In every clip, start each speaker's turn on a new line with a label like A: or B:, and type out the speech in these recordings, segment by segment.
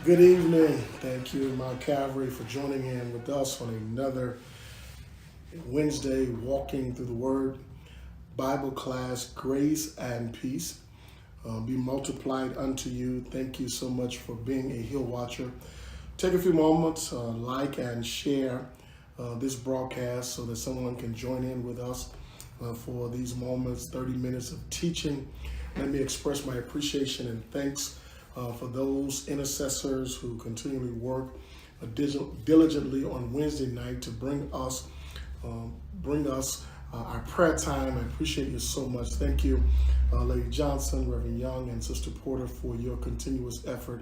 A: Good evening. Thank you, Mount Calvary, for joining in with us on another Wednesday Walking Through the Word Bible class. Grace and peace be multiplied unto you. Thank you so much for being a Hill Watcher. Take a few moments, like and share this broadcast so that someone can join in with us for these moments, 30 minutes of teaching. Let me express my appreciation and thanks for those intercessors who continually work diligently on Wednesday night to bring us our prayer time. I appreciate you so much. Thank you, Lady Johnson, Reverend Young, and Sister Porter for your continuous effort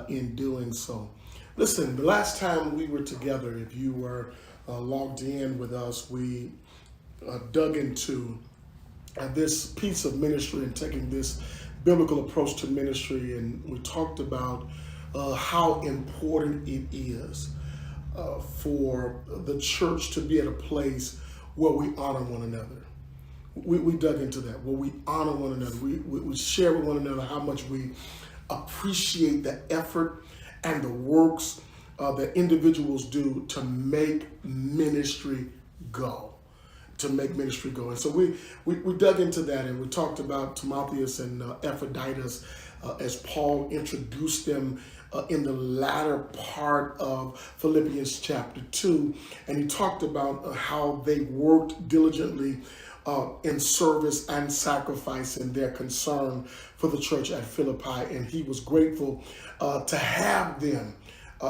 A: in doing so. Listen, the last time we were together, if you were logged in with us, we dug into this piece of ministry and taking this biblical approach to ministry, and we talked about how important it is for the church to be at a place where we honor one another. We dug into that, where we honor one another. We share with one another how much we appreciate the effort and the works that individuals do to make ministry go. And so we dug into that, and we talked about Timotheus and Epaphroditus as Paul introduced them in the latter part of Philippians chapter 2. And he talked about how they worked diligently in service and sacrifice in their concern for the church at Philippi. And he was grateful to have them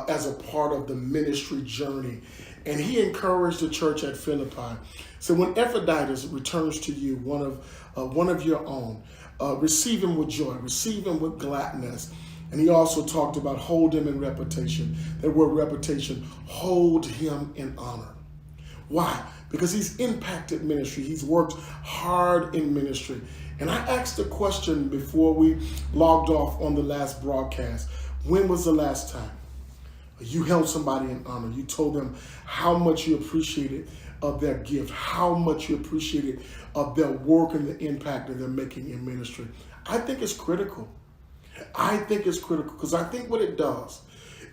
A: as a part of the ministry journey. And he encouraged the church at Philippi. So when Epaphroditus returns to you, one of your own, receive him with joy, receive him with gladness. And he also talked about hold him in reputation. That word reputation, hold him in honor. Why? Because he's impacted ministry. He's worked hard in ministry. And I asked a question before we logged off on the last broadcast. When was the last time you held somebody in honor? You told them how much you appreciated of their gift, how much you appreciated of their work and the impact that they're making in ministry. I think it's critical. Because I think what it does,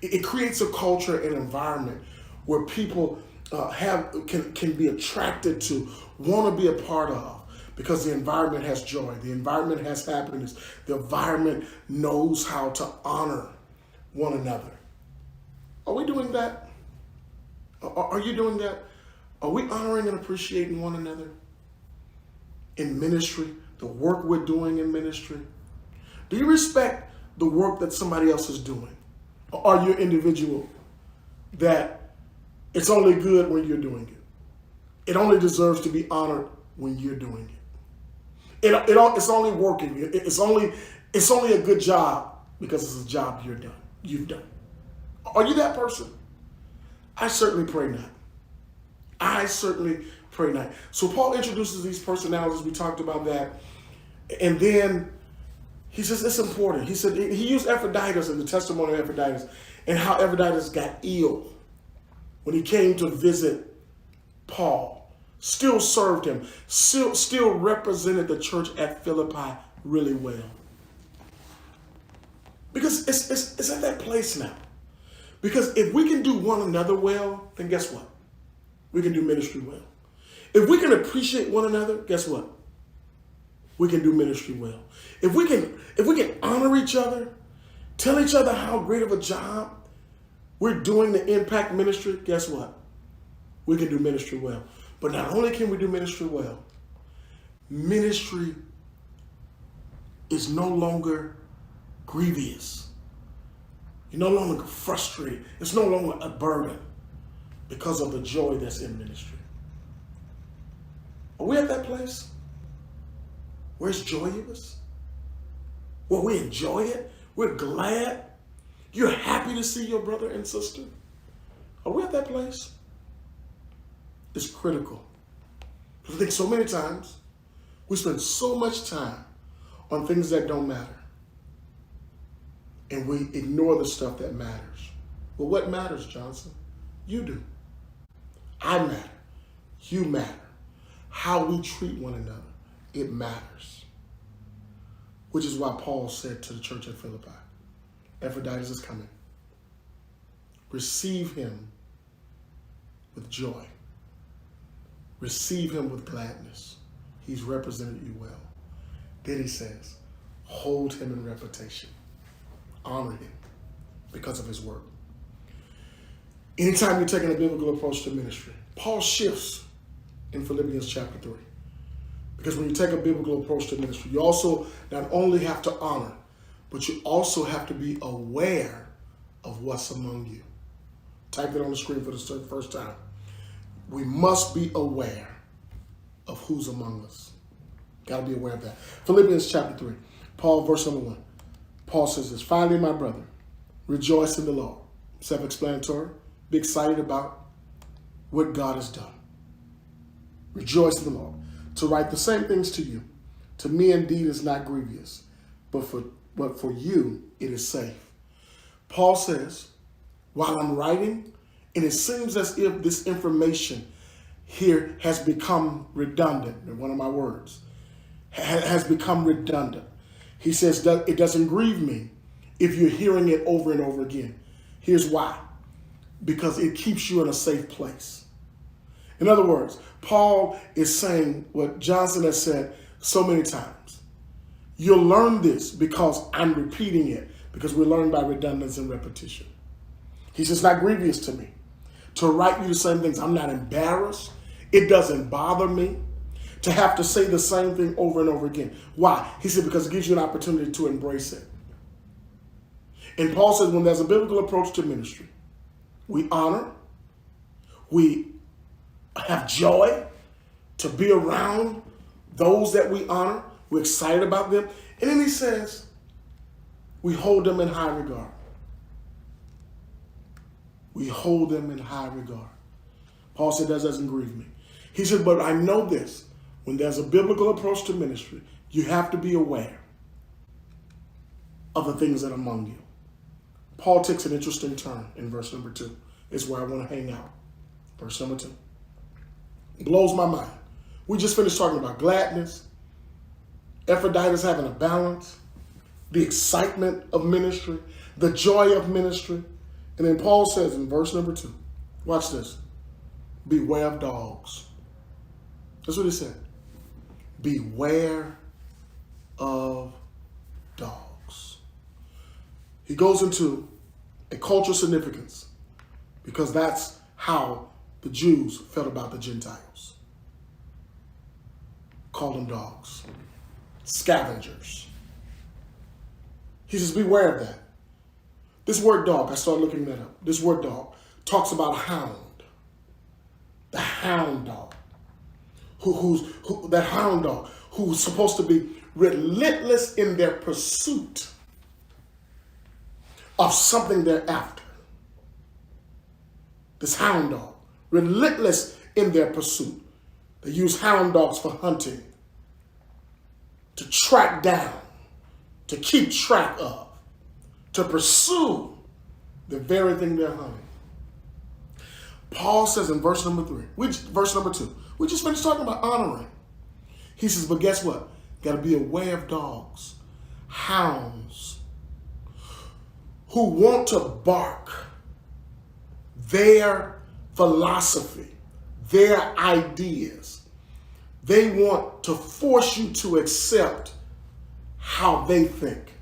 A: it creates a culture and environment where people can be attracted to, want to be a part of, because the environment has joy, the environment has happiness, the environment knows how to honor one another. Are we doing that? Are you doing that? Are we honoring and appreciating one another in ministry, the work we're doing in ministry? Do you respect the work that somebody else is doing? Or are you an individual that it's only good when you're doing it? It only deserves to be honored when you're doing it. It's only working. It's only a good job because it's a job you've done. Are you that person? I certainly pray not. So Paul introduces these personalities. We talked about that. And then he says it's important. He said he used Epaphroditus and the testimony of Epaphroditus and how Epaphroditus got ill when he came to visit Paul. Still served him. Still represented the church at Philippi really well. Because it's at that place now. Because if we can do one another well, then guess what? We can do ministry well. If we can appreciate one another, guess what? We can do ministry well. If we can honor each other, tell each other how great of a job we're doing to impact ministry, guess what? We can do ministry well. But not only can we do ministry well, ministry is no longer grievous. You're no longer frustrated. It's no longer a burden because of the joy that's in ministry. Are we at that place where it's joyous? Where we enjoy it? We're glad? You're happy to see your brother and sister? Are we at that place? It's critical. I think so many times we spend so much time on things that don't matter. And we ignore the stuff that matters. Well, what matters, Johnson? You do. I matter. You matter. How we treat one another, it matters. Which is why Paul said to the church at Philippi, Epaphroditus is coming. receive him with joy. Receive him with gladness. He's represented you well. Then he says, hold him in reputation. Honor him because of his work. Anytime you're taking a biblical approach to ministry, Paul shifts in Philippians chapter 3. Because when you take a biblical approach to ministry, you also not only have to honor, but you also have to be aware of what's among you. Type it on the screen for the first time. We must be aware of who's among us. Got to be aware of that. Philippians chapter 3, Paul, verse number 1. Paul says this, finally, my brother, rejoice in the Lord. Self-explanatory. Be excited about what God has done. Rejoice in the Lord. To write the same things to you, to me indeed is not grievous, but for you it is safe. Paul says, while I'm writing, and it seems as if this information here has become redundant, one of my words, has become redundant. He says that it doesn't grieve me if you're hearing it over and over again. Here's why. Because it keeps you in a safe place. In other words, Paul is saying what Johnson has said so many times. You'll learn this because I'm repeating it, because we learn by redundancy and repetition. He says, it's not grievous to me to write you the same things. I'm not embarrassed. It doesn't bother me to have to say the same thing over and over again. Why? He said, because it gives you an opportunity to embrace it. And Paul says, when there's a biblical approach to ministry, we honor, we have joy to be around those that we honor. We're excited about them. And then he says, we hold them in high regard. We hold them in high regard. Paul said, that doesn't grieve me. He said, but I know this. When there's a biblical approach to ministry, you have to be aware of the things that are among you. Paul takes an interesting turn in verse number 2. It's where I want to hang out. Verse number 2. It blows my mind. We just finished talking about gladness, Epaphroditus having a balance, the excitement of ministry, the joy of ministry. And then Paul says in verse number 2, watch this, beware of dogs. That's what he said. Beware of dogs. He goes into a cultural significance because that's how the Jews felt about the Gentiles. Called them dogs, scavengers. He says, beware of that. This word dog, I started looking that up. This word dog talks about a hound. The hound dog. That hound dog who's supposed to be relentless in their pursuit of something they're after. This hound dog, relentless in their pursuit. They use hound dogs for hunting, to track down, to keep track of, to pursue the very thing they're hunting. Paul says in verse number 2, we just finished talking about honoring. He says, but guess what? Got to be aware of dogs, hounds, who want to bark their philosophy, their ideas. They want to force you to accept how they think.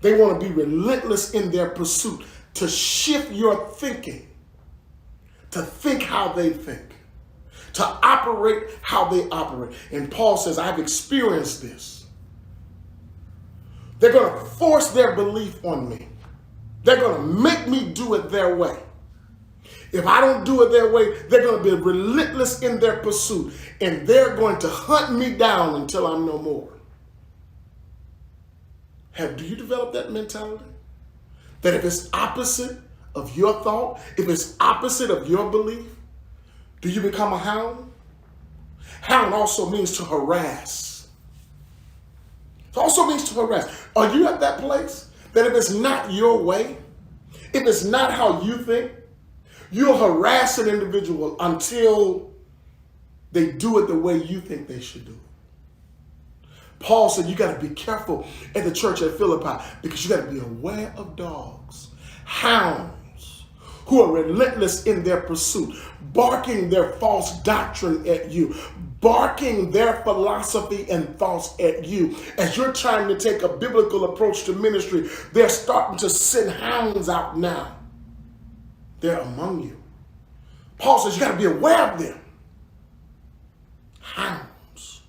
A: They want to be relentless in their pursuit to shift your thinking, to think how they think, to operate how they operate. And Paul says, I've experienced this. They're going to force their belief on me. They're going to make me do it their way. If I don't do it their way, they're going to be relentless in their pursuit, and they're going to hunt me down until I'm no more. Do you develop that mentality? That if it's opposite of your thought, if it's opposite of your belief, do you become a hound? Hound also means to harass. It also means to harass. Are you at that place that if it's not your way, if it's not how you think, you'll harass an individual until they do it the way you think they should do it? Paul said you got to be careful at the church at Philippi because you got to be aware of dogs, hounds, who are relentless in their pursuit, barking their false doctrine at you, barking their philosophy and thoughts at you. As you're trying to take a biblical approach to ministry, they're starting to send hounds out now. They're among you. Paul says you got to be aware of them. Hounds.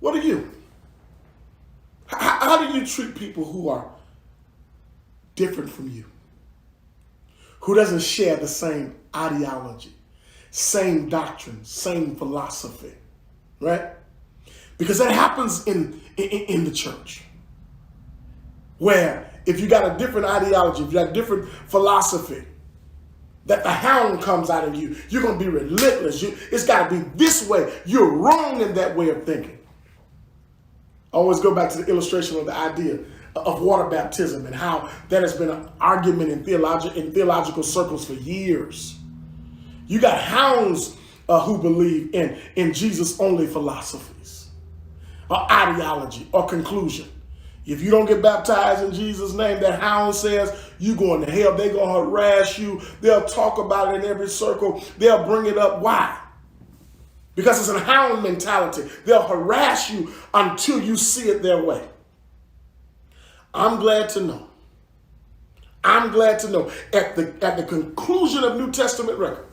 A: What are you? How do you treat people who are different from you? Who doesn't share the same ideology, same doctrine, same philosophy, right? Because that happens in the church, where if you got a different ideology, if you got a different philosophy, that the hound comes out of you, you're going to be relentless. It's got to be this way. You're wrong in that way of thinking. I always go back to the illustration of the idea of water baptism and how that has been an argument in theological circles for years. You got hounds who believe in Jesus-only philosophies or ideology or conclusion. If you don't get baptized in Jesus' name, that hound says you're going to hell. They're going to harass you. They'll talk about it in every circle. They'll bring it up. Why? Because it's a hound mentality. They'll harass you until you see it their way. I'm glad to know at the conclusion of New Testament record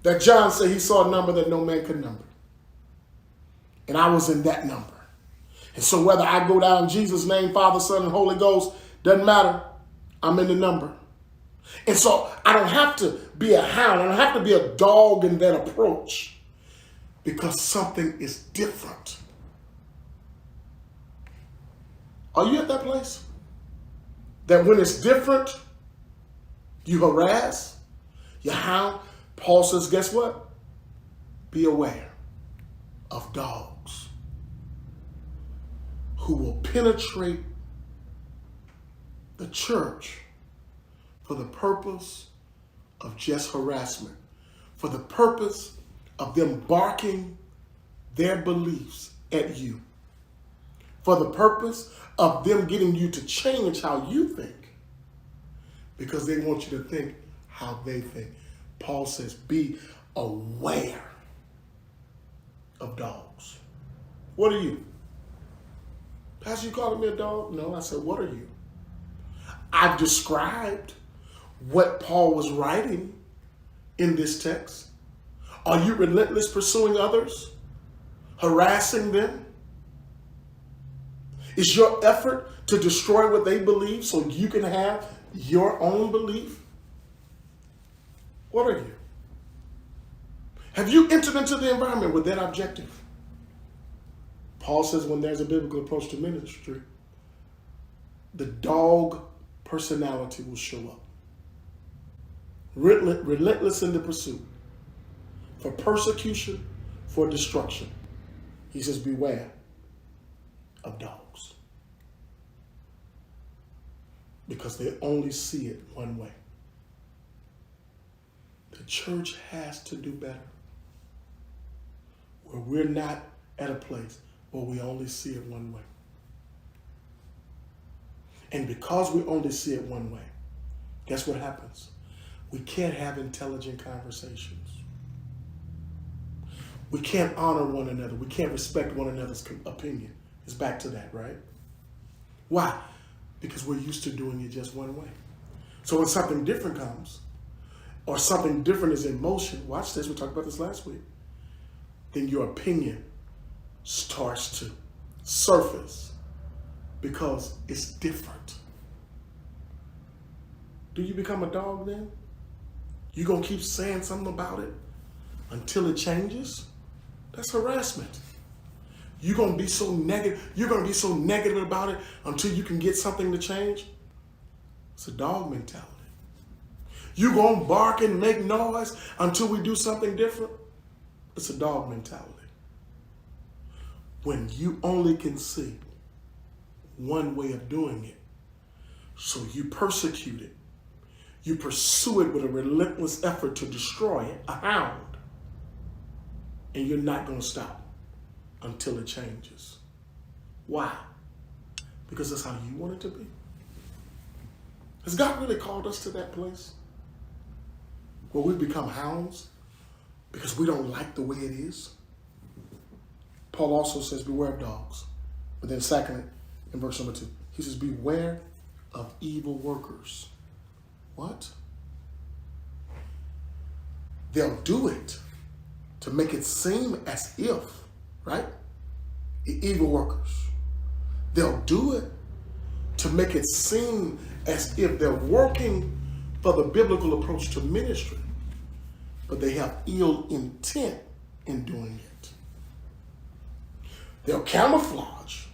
A: that John said he saw a number that no man could number. And I was in that number. And so whether I go down in Jesus' name, Father, Son, and Holy Ghost, doesn't matter. I'm in the number. And so I don't have to be a hound. I don't have to be a dog in that approach because something is different. Are you at that place? That when it's different, you harass, you hound. Paul says, guess what? Be aware of dogs who will penetrate the church for the purpose of just harassment, for the purpose of them barking their beliefs at you, for the purpose of them getting you to change how you think, because they want you to think how they think. Paul says, be aware of dogs. What are you? Pastor, you calling me a dog? No, I said, what are you? I've described what Paul was writing in this text. Are you relentless pursuing others? Harassing them? Is your effort to destroy what they believe so you can have your own belief? What are you? Have you entered into the environment with that objective? Paul says when there's a biblical approach to ministry, the dog personality will show up. Relentless in the pursuit, for persecution, for destruction. He says, beware of dogs. Because they only see it one way. The church has to do better. Where we're not at a place where we only see it one way. And because we only see it one way, guess what happens? We can't have intelligent conversations. We can't honor one another. We can't respect one another's opinion. It's back to that, right? Why? Because we're used to doing it just one way. So when something different comes, or something different is in motion, watch this, we talked about this last week, then your opinion starts to surface because it's different. Do you become a dog then? You gonna keep saying something about it until it changes? That's harassment. You're gonna be so negative about it until you can get something to change? It's a dog mentality. You gonna bark and make noise until we do something different? It's a dog mentality. When you only can see one way of doing it, so you persecute it, you pursue it with a relentless effort to destroy it, a hound, and you're not going to stop until it changes. Why? Because that's how you want it to be. Has God really called us to that place where we become hounds because we don't like the way it is? Paul also says, beware of dogs. But then secondly, in verse number 2, he says, beware of evil workers. What? They'll do it to make it seem as if, right? The evil workers. They'll do it to make it seem as if they're working for the biblical approach to ministry, but they have ill intent in doing it. They'll camouflage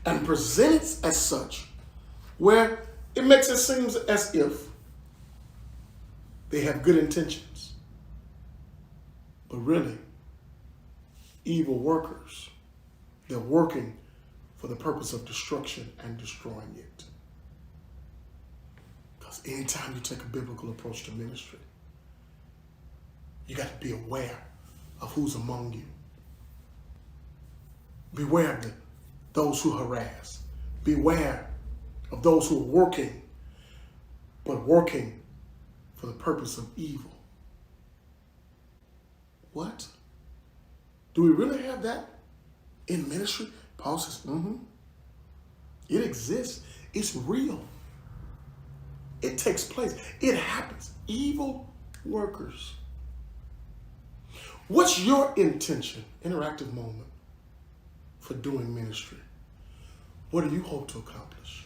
A: and present it as such, where it makes it seem as if they have good intentions, but really, evil workers, they're working for the purpose of destruction and destroying it. Because anytime you take a biblical approach to ministry, you got to be aware of who's among you. Beware of those who harass. Beware of those who are working, but working for the purpose of evil. What? Do we really have that in ministry? Paul says, it exists. It's real. It takes place. It happens. Evil workers. What's your intention, interactive moment, for doing ministry? What do you hope to accomplish?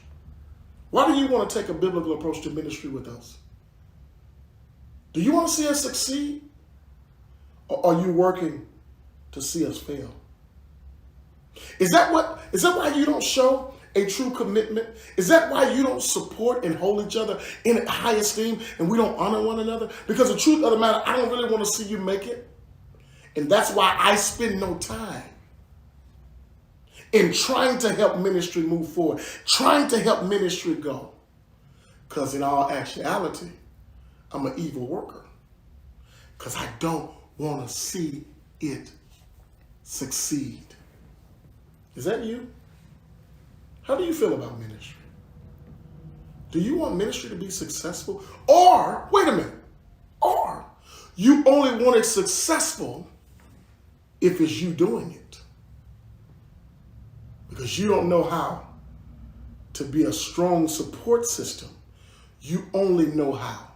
A: Why do you want to take a biblical approach to ministry with us? Do you want to see us succeed? Or are you working to see us fail? Is that why you don't show a true commitment? Is that why you don't support and hold each other in high esteem and we don't honor one another? Because the truth of the matter, I don't really want to see you make it. And that's why I spend no time in trying to help ministry move forward, trying to help ministry go. Because in all actuality, I'm an evil worker. Because I don't want to see it succeed. Is that you? How do you feel about ministry? Do you want ministry to be successful? Or, wait a minute, or you only want it successful if it's you doing it? Because you don't know how to be a strong support system. You only know how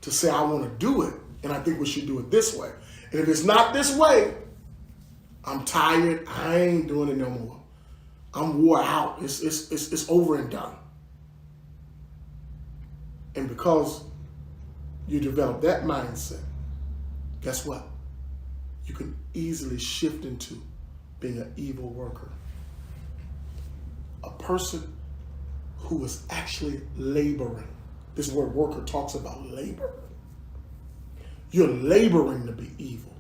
A: to say, I want to do it, and I think we should do it this way. And if it's not this way, I'm tired. I ain't doing it no more. I'm wore out. It's over and done. And because you develop that mindset, guess what? You can easily shift into being an evil worker. A person who is actually laboring. This word worker talks about labor. You're laboring to be evil.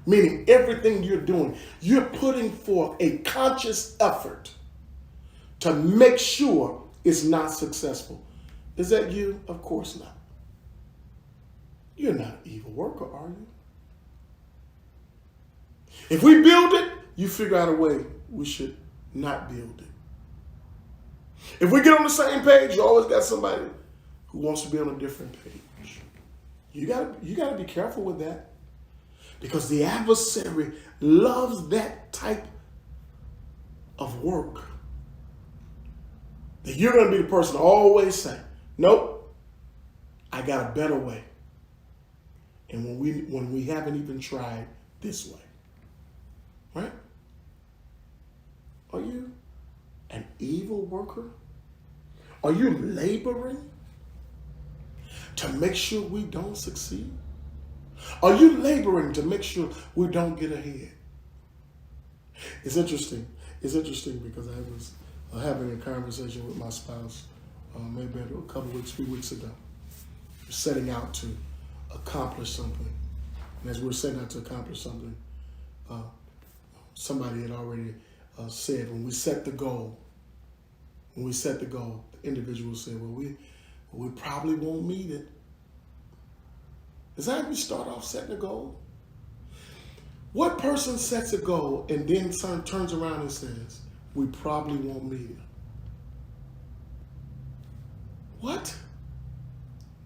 A: Meaning everything you're doing, you're putting forth a conscious effort to make sure it's not successful. Is that you? Of course not. You're not an evil worker, are you? If we build it, you figure out a way we should not build it. If we get on the same page, you always got somebody who wants to be on a different page. You gotta be careful with that. Because the adversary loves that type of work. That you're going to be the person to always say, nope, I got a better way. And when we haven't even tried this way. Right? Are you an evil worker? Are you laboring to make sure we don't succeed? Are you laboring to make sure we don't get ahead? It's interesting. It's interesting because I was having a conversation with my spouse maybe a couple weeks, few weeks ago. We're setting out to accomplish something. And as we were setting out to accomplish something, somebody had already said when we set the goal, the individual said, well, we probably won't meet it. Is that how we start off setting a goal? What person sets a goal and then turns around and says, we probably won't meet it? What?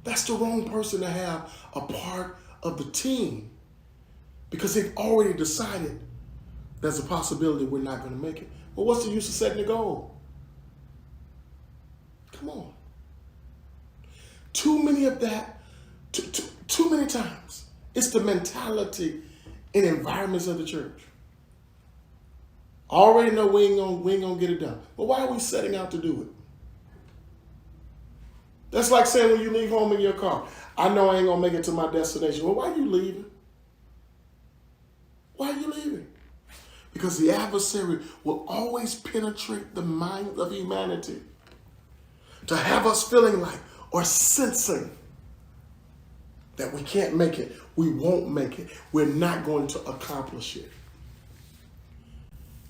A: That's the wrong person to have a part of the team, because they've already decided there's a possibility we're not going to make it. Well, what's the use of setting a goal? Come on. Too many of that, too many times, it's the mentality in environments of the church. I already know we ain't gonna get it done. But why are we setting out to do it? That's like saying when you leave home in your car, I know I ain't gonna make it to my destination. Well, why are you leaving? Why are you leaving? Because the adversary will always penetrate the mind of humanity to have us feeling like or sensing that we can't make it, we won't make it, we're not going to accomplish it.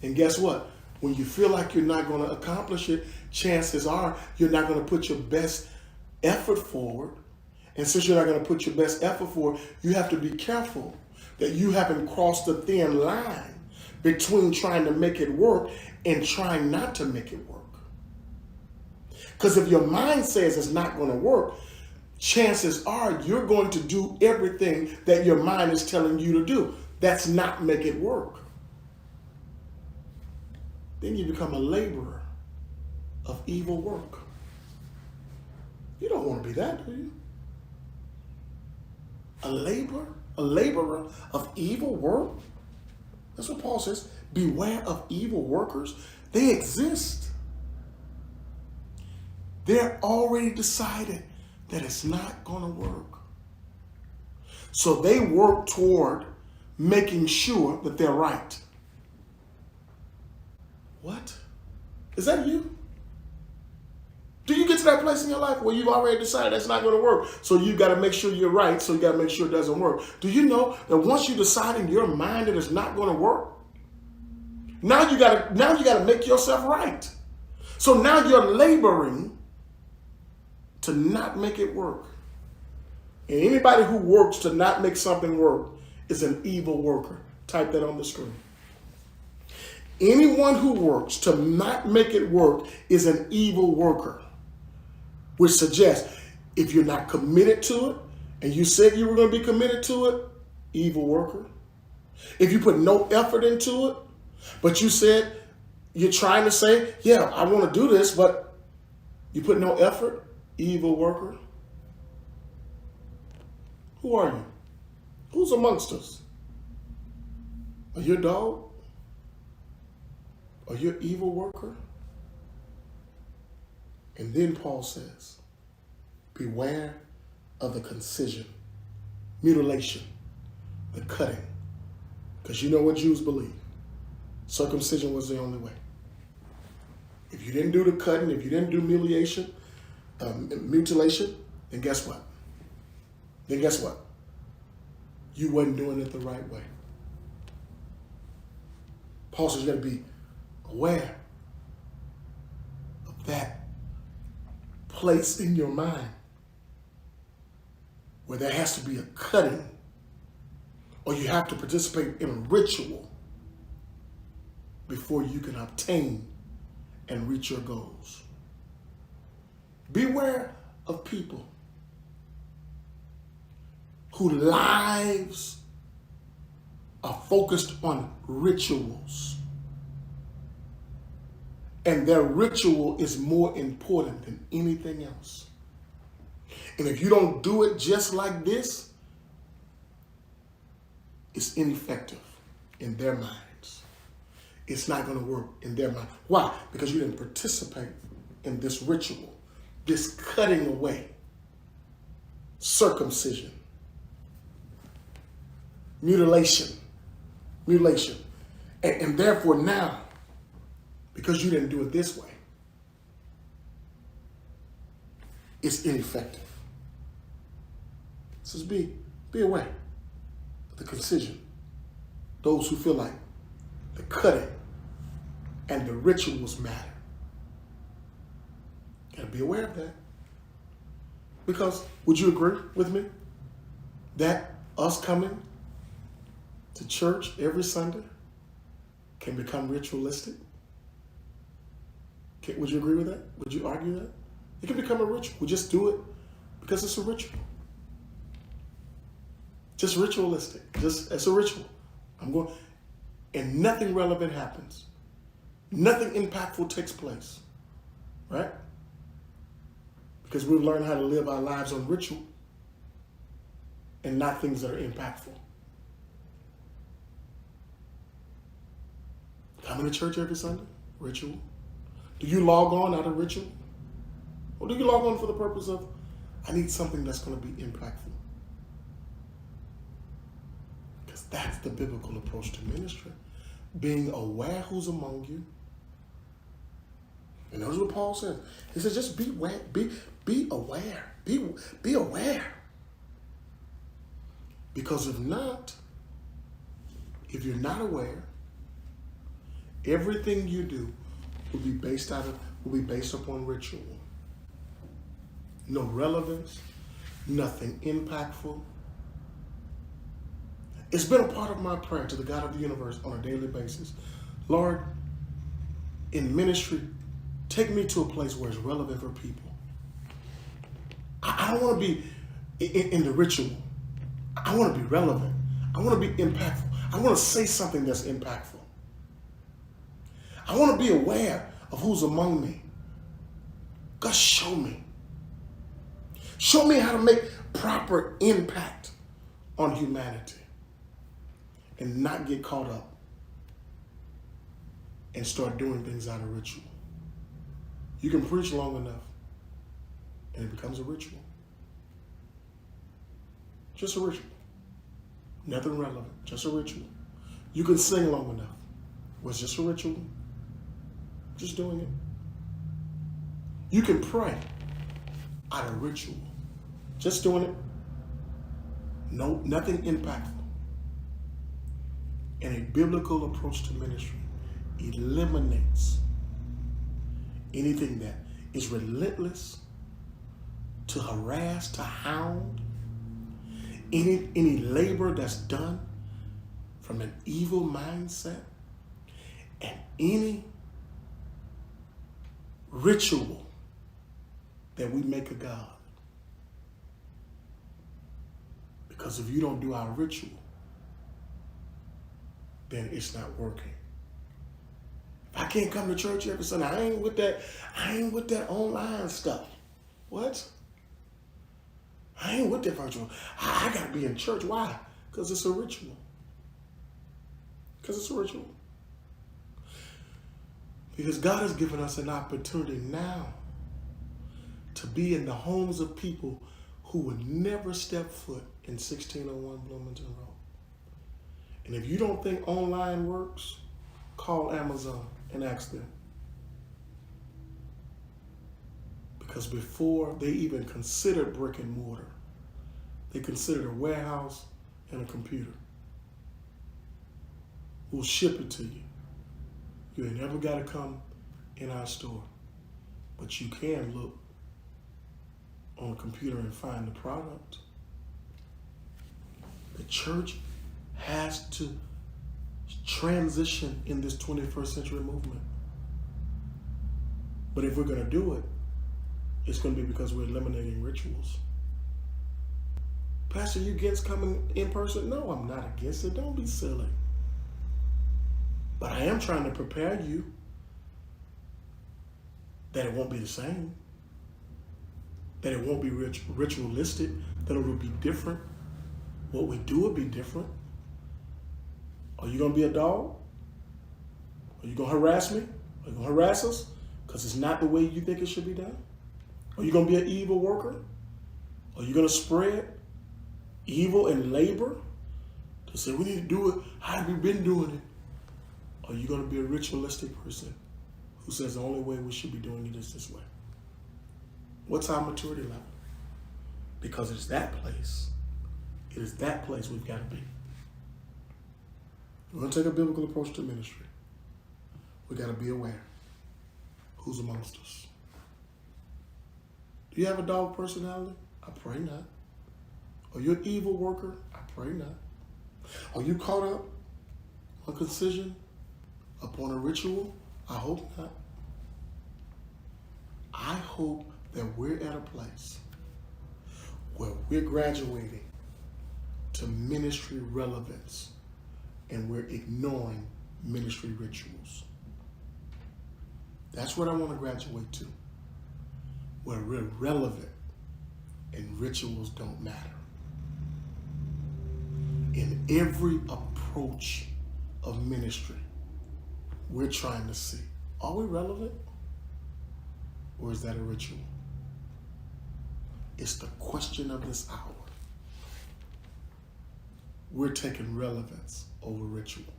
A: And guess what? When you feel like you're not going to accomplish it, chances are you're not going to put your best effort forward. And since you're not going to put your best effort forward, you have to be careful that you haven't crossed the thin line between trying to make it work and trying not to make it work. Because if your mind says it's not going to work, chances are you're going to do everything that your mind is telling you to do. That's not make it work. Then you become a laborer of evil work. You don't want to be that, do you? A laborer of evil work? That's what Paul says. Beware of evil workers. They exist. They're already decided that it's not going to work. So they work toward making sure that they're right. What? Is that you? Do you get to that place in your life where you've already decided that's not going to work? So you got to make sure you're right. So you got to make sure it doesn't work. Do you know that once you decide in your mind that it's not going to work, now you got to make yourself right. So now you're laboring to not make it work. And anybody who works to not make something work is an evil worker. Type that on the screen. Anyone who works to not make it work is an evil worker, which suggests if you're not committed to it and you said you were going to be committed to it, evil worker. If you put no effort into it, but you said you're trying to say, yeah, I want to do this, but you put no effort, evil worker. Who are you? Who's amongst us? Are you a dog? Are you an evil worker? And then Paul says, beware of the concision, mutilation, the cutting. Because you know what Jews believe. Circumcision was the only way. If you didn't do the cutting, if you didn't do mutilation, then guess what? You wasn't doing it the right way. Paul says you got to be aware of that place in your mind where there has to be a cutting, or you have to participate in a ritual before you can obtain and reach your goals. Beware of people whose lives are focused on rituals. And their ritual is more important than anything else. And if you don't do it just like this, it's ineffective in their minds. It's not going to work in their mind. Why? Because you didn't participate in this ritual, this cutting away, circumcision, mutilation. And therefore now, because you didn't do it this way, it's ineffective. It says be aware of the concision. Those who feel like the cutting and the rituals matter. You gotta be aware of that. Because would you agree with me that us coming to church every Sunday can become ritualistic? Would you agree with that? Would you argue that? It can become a ritual. We just do it because it's a ritual. Just ritualistic. It's a ritual. I'm going, and nothing relevant happens. Nothing impactful takes place. Right? Because we've learned how to live our lives on ritual and not things that are impactful. Coming to church every Sunday? Ritual. Do you log on out of ritual? Or do you log on for the purpose of, I need something that's going to be impactful? Because that's the biblical approach to ministry. Being aware who's among you. And notice what Paul says. He says, just be aware. Be aware. Be aware. Because if not, if you're not aware, everything you do will be based upon ritual. No relevance, nothing impactful. It's been a part of my prayer to the God of the universe on a daily basis. Lord, in ministry, take me to a place where it's relevant for people. I don't want to be in the ritual. I want to be relevant. I want to be impactful. I want to say something that's impactful. I want to be aware of who's among me. God, show me. Show me how to make proper impact on humanity and not get caught up and start doing things out of ritual. You can preach long enough and it becomes a ritual. Just a ritual. Nothing relevant, just a ritual. You can sing long enough. Well, it's just a ritual. Just doing it. You can pray out of ritual. Just doing it. No, nothing impactful. And a biblical approach to ministry eliminates anything that is relentless, to harass, to hound, any labor that's done from an evil mindset, and any ritual that we make a God. Because if you don't do our ritual, then it's not working. If I can't come to church every Sunday, I ain't with that online stuff. What? I ain't with that virtual. I got to be in church. Why? Because it's a ritual. Because it's a ritual. Because God has given us an opportunity now to be in the homes of people who would never step foot in 1601 Bloomington Road. And if you don't think online works, call Amazon and ask them. Because before they even considered brick and mortar, they considered a warehouse and a computer. We'll ship it to you. You ain't never got to come in our store. But you can look on a computer and find the product. The church has to transition in this 21st century movement. But if we're going to do it, it's going to be because we're eliminating rituals. Pastor, you against coming in person? No, I'm not against it. Don't be silly. But I am trying to prepare you that it won't be the same, that it won't be ritualistic, that it will be different. What we do will be different. Are you going to be a dog? Are you going to harass me? Are you going to harass us? Because it's not the way you think it should be done? Are you going to be an evil worker? Are you going to spread evil and labor to say we need to do it? How have we been doing it? Are you going to be a ritualistic person who says the only way we should be doing it is this way? What's our maturity level? Because it's that place. It is that place we've got to be. We're going to take a biblical approach to ministry. We got to be aware who's amongst us. Do you have a dog personality? I pray not. Are you an evil worker? I pray not. Are you caught up on concision upon a ritual? I hope not. I hope that we're at a place where we're graduating to ministry relevance and we're ignoring ministry rituals. That's what I want to graduate to, where we're relevant and rituals don't matter. In every approach of ministry, we're trying to see, are we relevant or is that a ritual? It's the question of this hour. We're taking relevance over ritual.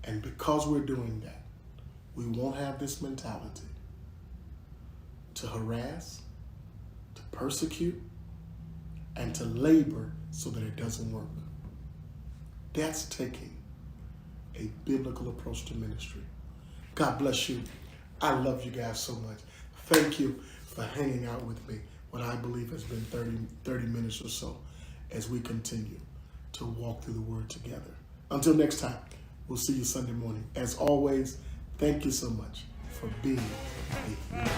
A: And because we're doing that, we won't have this mentality to harass, to persecute, and to labor so that it doesn't work. That's taking a biblical approach to ministry. God bless you. I love you guys so much. Thank you for hanging out with me, what I believe has been 30 minutes or so as we continue to walk through the Word together. Until next time, we'll see you Sunday morning. As always, thank you so much for being a hero.